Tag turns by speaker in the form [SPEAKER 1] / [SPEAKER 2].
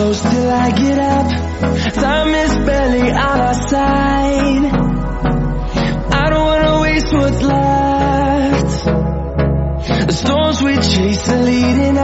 [SPEAKER 1] close till I get up. Time is barely on our side. I don't wanna waste what's left. The storms we chase are leading